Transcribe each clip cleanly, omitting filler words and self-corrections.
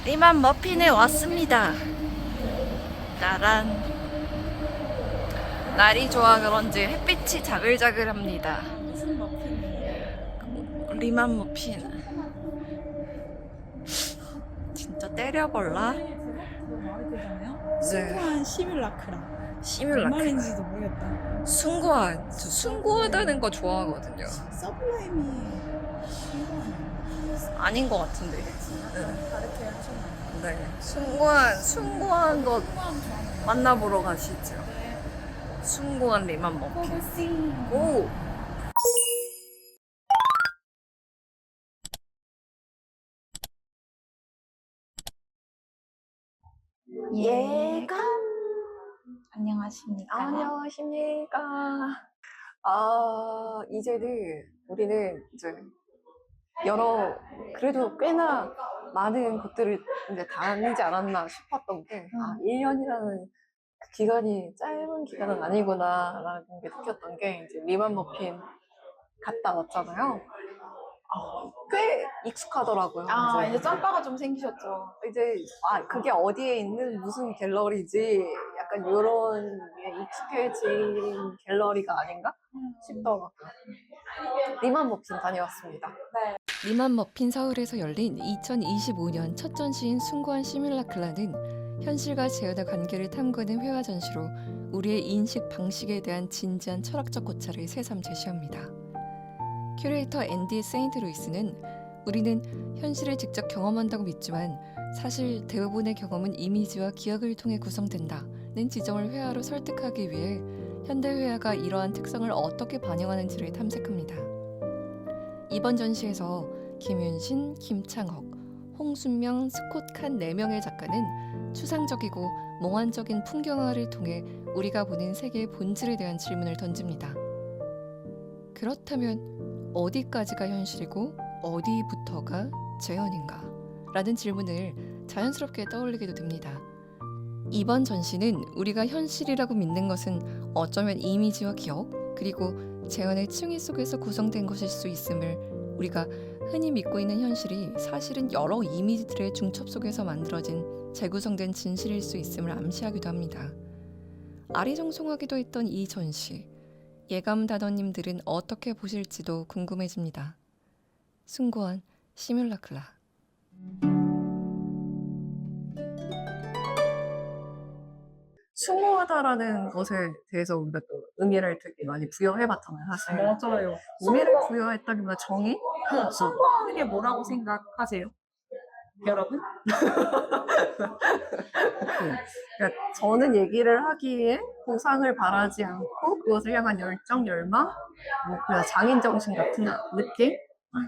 리만 머핀에 왔습니다. 짜란. 날이 좋아 그런지 햇빛이 자글자글합니다. 무슨 머핀이에요? 리만 머핀. 진짜 때려볼라? 제목도 마음에 들잖아요. 네. 숭고한 시뮬라크라. 뭔 시뮬라크. 말인지도 모르겠다. 숭고한. 저 숭고하다는 거 좋아하거든요. 서블라임이 숭고하네요. 아닌 것 같은데. 다르게 하셨나요? 네. 숭고한 것 숭고함 좋아하는 만나보러 가시죠. 숭고한 리만 머핀. 포브싱. 오! 예감. 안녕하십니까. 안녕하십니까. 이제는 우리는 이제 그래도 꽤나 많은 곳들을 이제 다니지 않았나 싶었던 게, 1년이라는 그 기간이 짧은 기간은 아니구나라는 게 느꼈던 게, 이제 리만 머핀 갔다 왔잖아요. 꽤 익숙하더라고요. 이제 짬바가 좀 생기셨죠. 그게 어디에 있는 무슨 갤러리지, 약간 요런 게 익숙해진 갤러리가 아닌가 싶더라고요. 리만 머핀 다녀왔습니다. 리만 머핀 서울에서 열린 2025년 첫 전시인 숭고한 시뮬라클라는 현실과 재현의 관계를 탐구하는 회화 전시로 우리의 인식 방식에 대한 진지한 철학적 고찰을 새삼 제시합니다. 큐레이터 앤디 세인트루이스는 우리는 현실을 직접 경험한다고 믿지만 사실 대부분의 경험은 이미지와 기억을 통해 구성된다는 지점을 회화로 설득하기 위해 현대 회화가 이러한 특성을 어떻게 반영하는지를 탐색합니다. 이번 전시에서 김윤신, 김창혁, 홍순명, 스콧 칸 4명의 작가는 추상적이고 몽환적인 풍경화를 통해 우리가 보는 세계의 본질에 대한 질문을 던집니다. 그렇다면 어디까지가 현실이고 어디부터가 재현인가? 라는 질문을 자연스럽게 떠올리게도 됩니다. 이번 전시는 우리가 현실이라고 믿는 것은 어쩌면 이미지와 기억, 그리고 재현의 층위 속에서 구성된 것일 수 있음을, 우리가 흔히 믿고 있는 현실이 사실은 여러 이미지들의 중첩 속에서 만들어진 재구성된 진실일 수 있음을 암시하기도 합니다. 아리송송하기도 했던 이 전시, 예감단원님들은 어떻게 보실지도 궁금해집니다. 숭고한 시뮬라클라. 숭고하다라는 것에 대해서 우리가 또 의미를 되게 많이 부여해봤잖아요, 사실. 맞아요. 의미를 부여했다기보다 정의? 성공하는 게 뭐라고 생각하세요? 여러분? 그러니까 저는 얘기를 하기에 보상을 바라지 않고 그것을 향한 열정, 열망, 그냥 장인정신 같은 느낌?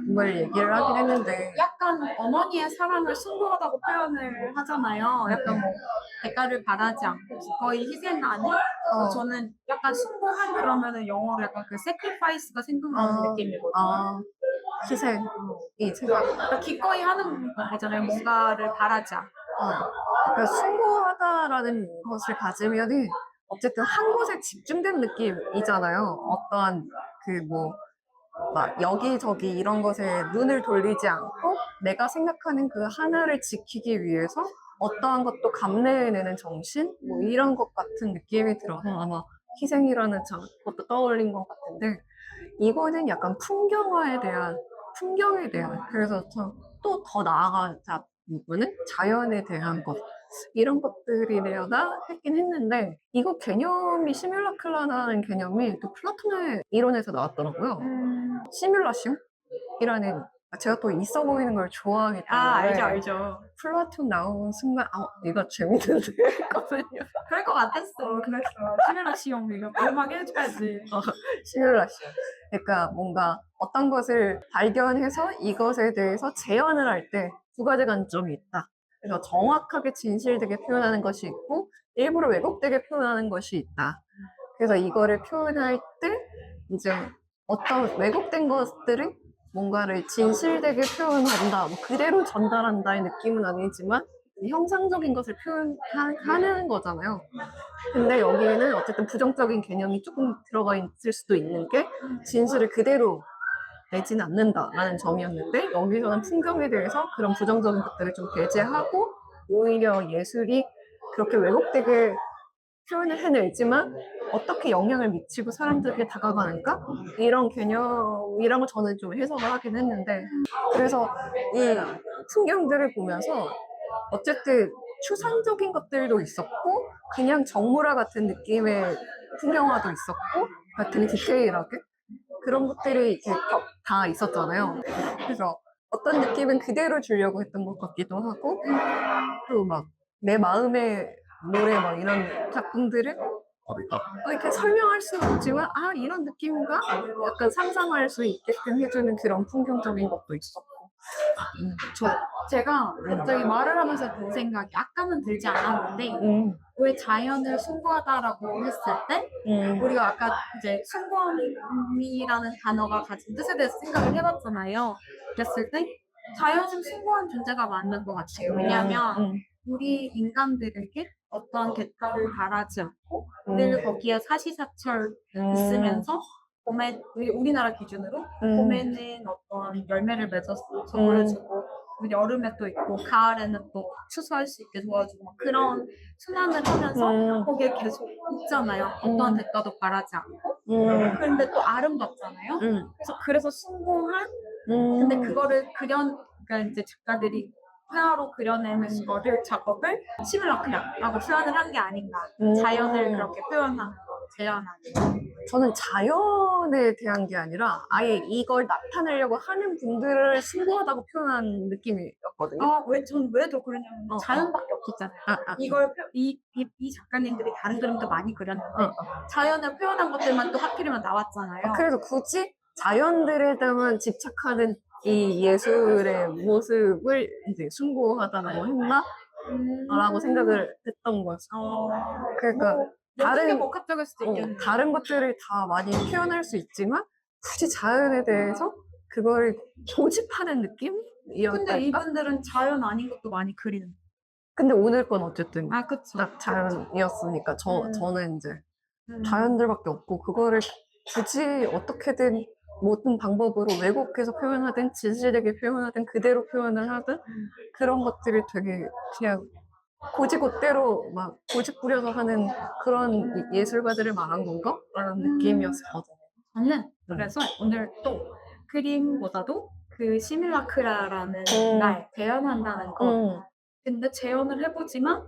그걸 얘기를 하긴 했는데, 약간 어머니의 사랑을 숭고하다고 표현을 하잖아요. 약간 뭐 대가를 바라지 않고 거의 희생 아닌? 저는 약간 숭고한 그러면은 영어로 약간 그 sacrifice가 생각나는 느낌이거든요. 희생이 생각. 그러니까 기꺼이 하는 거잖아요. 뭔가를 바라지 않고. 그러니까 숭고하다라는 것을 가지면은 어쨌든 한 곳에 집중된 느낌이잖아요. 어떠한 막 여기저기 이런 것에 눈을 돌리지 않고 내가 생각하는 그 하나를 지키기 위해서 어떠한 것도 감내해내는 정신? 뭐 이런 것 같은 느낌이 들어서 아마 희생이라는 것도 떠올린 것 같은데, 이거는 약간 풍경에 대한, 그래서 또 더 나아가자 부분은 자연에 대한 것, 이런 것들이려나 했긴 했는데, 이거 개념이 시뮬라클라라는 개념이 또 플라톤의 이론에서 나왔더라고요. 시뮬라시움이라는, 제가 또 있어 보이는 걸 좋아하기 때문에 알죠. 플라톤 나온 순간 이거 재밌는데 했거든요. 그럴 것 같았어. 그랬어. 시뮬라시용 이거 음악 해줘야지. 시뮬라시움. 그러니까 뭔가 어떤 것을 발견해서 이것에 대해서 재현을 할 때 두 가지 관점이 있다. 그래서 정확하게 진실되게 표현하는 것이 있고 일부러 왜곡되게 표현하는 것이 있다. 그래서 이거를 표현할 때 이제 어떤 왜곡된 것들을 뭔가를 진실되게 표현한다, 뭐 그대로 전달한다의 느낌은 아니지만 형상적인 것을 표현하는 거잖아요. 근데 여기에는 어쨌든 부정적인 개념이 조금 들어가 있을 수도 있는 게, 진실을 그대로 내지는 않는다라는 점이었는데 여기서는 풍경에 대해서 그런 부정적인 것들을 좀 배제하고 오히려 예술이 그렇게 왜곡되게 표현을 해내지만 어떻게 영향을 미치고 사람들에게 다가가는가? 이런 개념이라고 저는 좀 해석을 하긴 했는데 그래서 이 풍경들을 보면서 어쨌든 추상적인 것들도 있었고 그냥 정물화 같은 느낌의 풍경화도 있었고 되게 디테일하게 그런 것들이 이렇게 다 있었잖아요. 그래서 어떤 느낌은 그대로 주려고 했던 것 같기도 하고 또 막 내 마음의 노래 막 이런 작품들을 이렇게 설명할 수는 없지만 아 이런 느낌인가? 약간 상상할 수 있게끔 해주는 그런 풍경적인 것도 있었고 제가 갑자기 말을 하면서 든 생각이 아까는 들지 않았는데 왜 자연을 숭고하다라고 했을 때 우리가 아까 이제 숭고함이라는 단어가 가진 뜻에 대해서 생각을 해봤잖아요. 그랬을 때 자연은 숭고한 존재가 맞는 것 같아요. 왜냐하면 우리 인간들에게 어떤 대가를 바라지 않고 늘 거기에 사시사철 있으면서 봄에 우리나라 기준으로 봄에는 어떤 열매를 맺어서 보여주고 여름에 또 있고 가을에는 또 추수할 수 있게 도와주고 막 그런 순환을 하면서 거기에 계속 있잖아요. 어떠한 대가도 바라지 않고 그런데 또 아름답잖아요. 그래서 숭고한 근데 그거를 그러니까 이제 작가들이 회화로 그려내는 거를 작업을 시뮬라크라고 표현을 한 게 아닌가. 자연을 그렇게 표현하는 거, 재현하는 거. 저는 자연에 대한 게 아니라 아예 이걸 나타내려고 하는 분들을 숭고하다고 표현한 느낌이었거든요. 왜 더 그러냐면 자연밖에 없었잖아요. 이 작가님들이 다른 그림도 많이 그렸는데 자연을 표현한 것들만 또 하필이면 나왔잖아요. 그래서 굳이 자연들에다만 집착하는 이 예술의 모습을 이제 숭고하다고 했나? 라고 생각을 했던 거죠. 그러니까 다른 복합적일 수도 있겠네요. 다른 것들을 다 많이 표현할 수 있지만 굳이 자연에 대해서 그걸 고집하는 느낌이었달까? 근데 이분들은 자연 아닌 것도 많이 그리는. 근데 오늘 건 어쨌든 그쵸. 딱 자연이었으니까 저는 이제 자연들밖에 없고 그거를 굳이 어떻게든 모든 방법으로 왜곡해서 표현하든 진실되게 표현하든 그대로 표현을 하든 그런 것들이 되게 그냥 고지고대로 막 고집 부려서 하는 그런 예술가들을 말한 건가? 라는 느낌이었거든요. 저는 그래서 오늘 또 그림보다도 그 시뮬라크라라는 날 재현한다는 거 근데 재현을 해보지만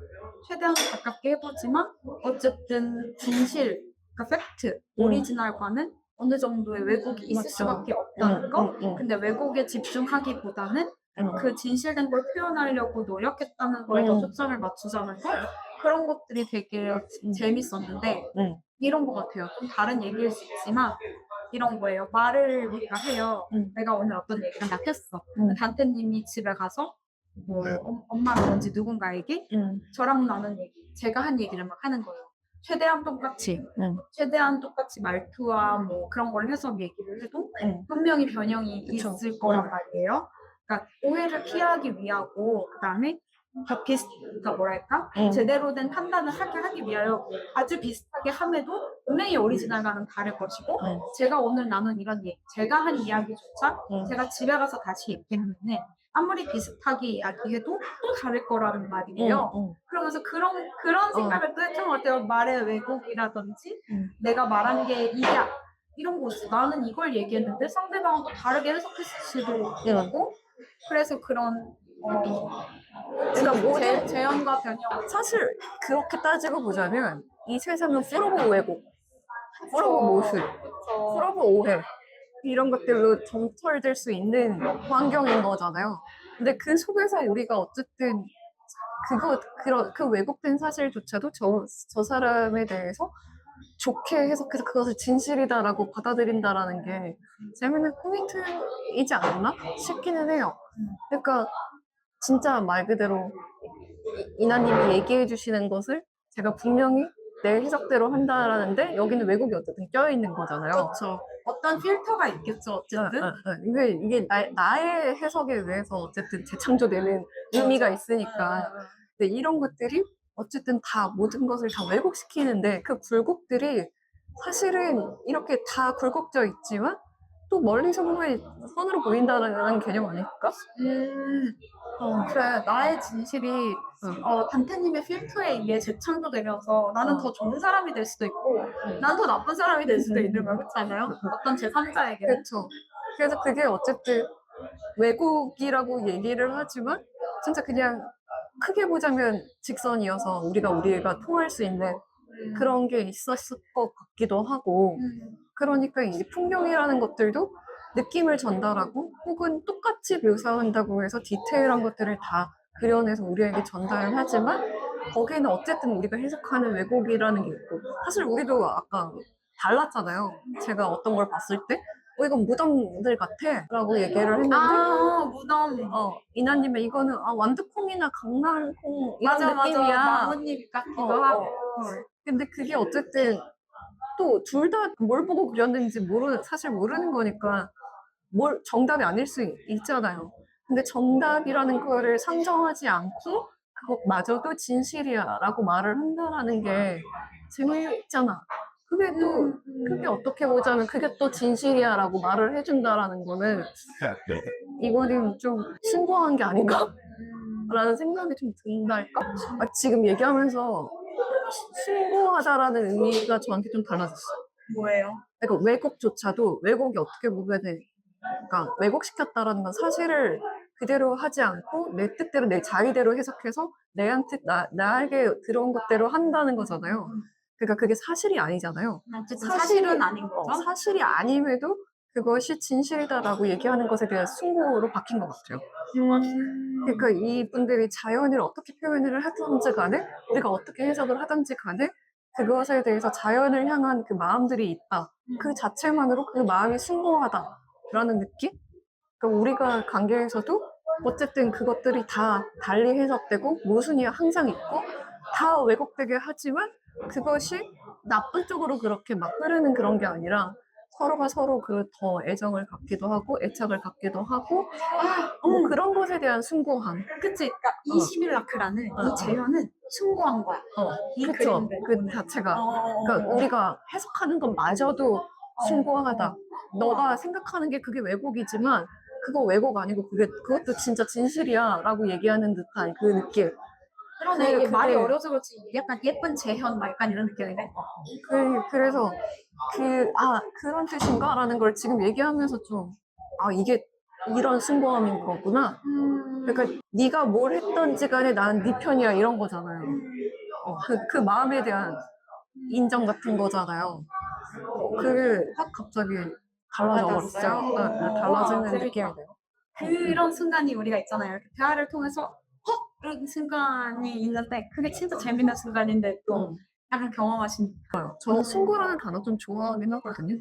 최대한 가깝게 해보지만 어쨌든 진실, 그러니까 팩트, 오리지널과는 어느 정도의 왜곡이 있을 수밖에 없다는 거 근데 왜곡에 집중하기보다는 그 진실된 걸 표현하려고 노력했다는 거에 더 초점을 맞추자는 거 그런 것들이 되게 재밌었는데 이런 것 같아요. 좀 다른 얘기일 수 있지만 이런 거예요. 말을 우리가 해요. 내가 오늘 어떤 얘기를 막 했어. 단테님이 집에 가서 뭐 엄마라든지 누군가에게 저랑 나눈 얘기, 제가 한 얘기를 막 하는 거예요. 최대한 똑같이 말투와 뭐 그런 걸 해서 얘기를 해도 분명히 변형이 있을 거란 말이에요. 그러니까 오해를 피하기 위하고 그다음에 그러니까 뭐랄까 제대로 된 판단을 하기 위하여 아주 비슷하게 함에도 분명히 오리지널과는 다를 것이고 제가 오늘 나눈 이런 얘기, 제가 한 이야기조차 제가 집에 가서 다시 얘기하면 아무리 비슷하게 이야기해도 또 다를 거라는 말이에요. 그러면서 그런 생각을 또 했던 것 같아요. 말의 왜곡이라든지 내가 말한 게 이런 거지. 나는 이걸 얘기했는데 상대방은 또 다르게 해석했을 수도 있고 그래서 그런 그러니까 모든 재현과 변형 사실 그렇게 따지고 보자면 이 세상은 풀오브 왜곡, 풀오브 모술, 풀오브 오해 이런 것들로 점철될 수 있는 환경인 거잖아요. 근데 그 속에서 우리가 어쨌든 그 왜곡된 사실조차도 저 사람에 대해서 좋게 해석해서 그것을 진실이다라고 받아들인다라는 게 재밌는 포인트이지 않나 싶기는 해요. 그러니까 진짜 말 그대로 이나님이 얘기해 주시는 것을 제가 분명히 내 해석대로 한다라는데 여기는 왜곡이 어쨌든 껴있는 거잖아요. 그렇죠. 어떤 필터가 있겠죠. 어쨌든 이게 나의 해석에 의해서 어쨌든 재창조되는 의미가 있으니까. 근데 이런 것들이 어쨌든 다 모든 것을 다 왜곡시키는데 그 굴곡들이 사실은 이렇게 다 굴곡져 있지만 또 멀리서 보면 선으로 보인다는 개념 아닐까? 그래, 나의 진실이 단태님의 필터에 의해 재창조되면서 나는 어. 더 좋은 사람이 될 수도 있고, 난 더 나쁜 사람이 될 수도 있는 거 그렇잖아요. 어떤 제3자에게는. 그렇죠. 그래서 그게 어쨌든 왜곡이라고 얘기를 하지만 진짜 그냥 크게 보자면 직선이어서 우리가 통할 수 있는 그런 게 있었을 것 같기도 하고 그러니까 이 풍경이라는 것들도 느낌을 전달하고 혹은 똑같이 묘사한다고 해서 디테일한 것들을 다 그려내서 우리에게 전달을 하지만 거기에는 어쨌든 우리가 해석하는 왜곡이라는 게 있고 사실 우리도 아까 달랐잖아요. 제가 어떤 걸 봤을 때 이건 무덤들 같아 라고 얘기를 했는데 무덤. 이나님의 이거는 완두콩이나 강낭콩 이런 맞아, 느낌이야. 나뭇잎 같기도 어, 하고. 근데 그게 어쨌든 또 둘 다 뭘 보고 그렸는지 사실 모르는 거니까 정답이 아닐 수 있잖아요. 근데 정답이라는 거를 상정하지 않고 그것마저도 진실이야 라고 말을 한다라는 게 재미있잖아. 그게 어떻게 보자면 그게 또 진실이야 라고 말을 해준다라는 거는 이거는 좀 신고한 게 아닌가? 라는 생각이 좀 든달까? 지금 얘기하면서 신고하다라는 의미가 저한테 좀 달라졌어요. 뭐예요? 그러니까 왜곡조차도 왜곡이 어떻게 보면은 그러니까 왜곡시켰다라는 건 사실을 그대로 하지 않고 내 뜻대로 내 자의대로 해석해서 나에게 들어온 것대로 한다는 거잖아요. 그러니까 그게 사실이 아니잖아요. 어쨌든 사실은 아닌 거죠. 사실이 아님에도 그것이 진실이다라고 얘기하는 것에 대한 충고로 바뀐 것 같아요. 그러니까 이분들이 자연을 어떻게 표현을 하든지 간에 우리가 어떻게 해석을 하든지 간에 그것에 대해서 자연을 향한 그 마음들이 있다. 그 자체만으로 그 마음이 숭고하다라는 느낌? 그러니까 우리가 관계에서도 어쨌든 그것들이 다 달리 해석되고 모순이 항상 있고 다 왜곡되게 하지만 그것이 나쁜 쪽으로 그렇게 막 흐르는 그런 게 아니라 서로가 서로 그 더 애정을 갖기도 하고 애착을 갖기도 하고 뭐 그런 것에 대한 숭고함. 그치? 그러니까 이 시밀라크라는 이 재현은 숭고한 거야. 이 그쵸. 그림들. 그 자체가. 그러니까 우리가 해석하는 것마저도 숭고하다. 너가 생각하는 게 그게 왜곡이지만 그거 왜곡 아니고 그것도 진짜 진실이야 라고 얘기하는 듯한 그 느낌. 그러네. 이게 그게- 말이 어려서 그렇지. 약간 예쁜 재현, 막 약간 이런 느낌이네. 그래서 그런 뜻인가? 라는 걸 지금 얘기하면서 이게 이런 숭고함인 거구나. 그러니까 네가 뭘 했던지 간에 나는 네 편이야 이런 거잖아요. 그 마음에 대한 인정 같은 거잖아요. 그게 확 갑자기 달라져 버렸어요. 와닿았어요? 달라지는 재밌다. 느낌이네요. 그런 순간이 우리가 있잖아요. 이렇게 대화를 통해서 이런 순간이 있는데 그게 진짜 재밌는 순간인데 또 약간 경험하신 저는 숭고라는 단어 좀 좋아하긴 하거든요.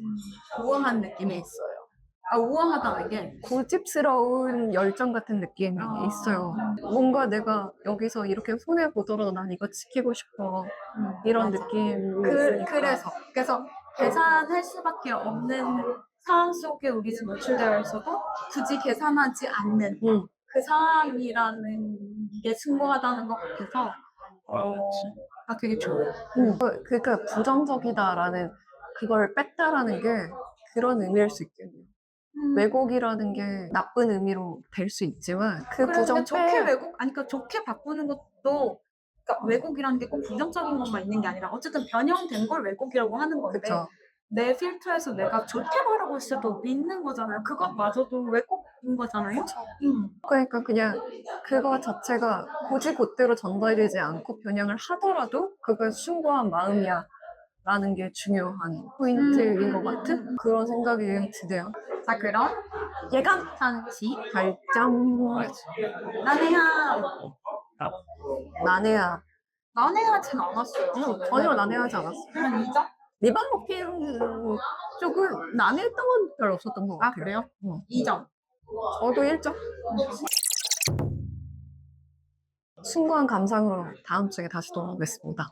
우아한 느낌이 있어요. 우아하다는 게 고집스러운 열정 같은 느낌이 아. 있어요. 뭔가 내가 여기서 이렇게 손해 보더라도 난 이거 지키고 싶어. 이런 맞아. 느낌이 있으니까. 그래서 계산할 수밖에 없는 상황 속에 우리 지금 노출되어 있어도 굳이 계산하지 않는 그 상황이라는 게 숭고하다는 것 같아서 되게 좋아요. 그러니까 부정적이다라는 그걸 뺐다라는 게 그런 의미일 수 있겠네요. 왜곡이라는 게 나쁜 의미로 될 수 있지만 그 그래, 부정 근데 좋게 왜곡 그러니까 좋게 바꾸는 것도 그러니까 왜곡이라는 게 꼭 부정적인 것만 있는 게 아니라 어쨌든 변형된 걸 왜곡이라고 하는 건데 그쵸. 내 필터에서 내가 좋게 말하고 있어도 있는 거잖아요. 그것마저도 왜곡인 거잖아요. 그러니까 그냥 그거 자체가 고지곧대로 전달되지 않고 변형을 하더라도 그건 숭고한 마음이야 라는 게 중요한 포인트인 것 같은 그런 생각이 드네요. 자 그럼 예감 편지 발전 난해야 난해하진 않았어요. 전혀 난해하지 않았어요. 한 2점? 리반 먹힌 쪽은 난해했던 건 별로 없었던 것 같아요. 그래요? 어. 2점. 저도 1점. 숭고한 감상으로 다음 주에 다시 돌아오겠습니다.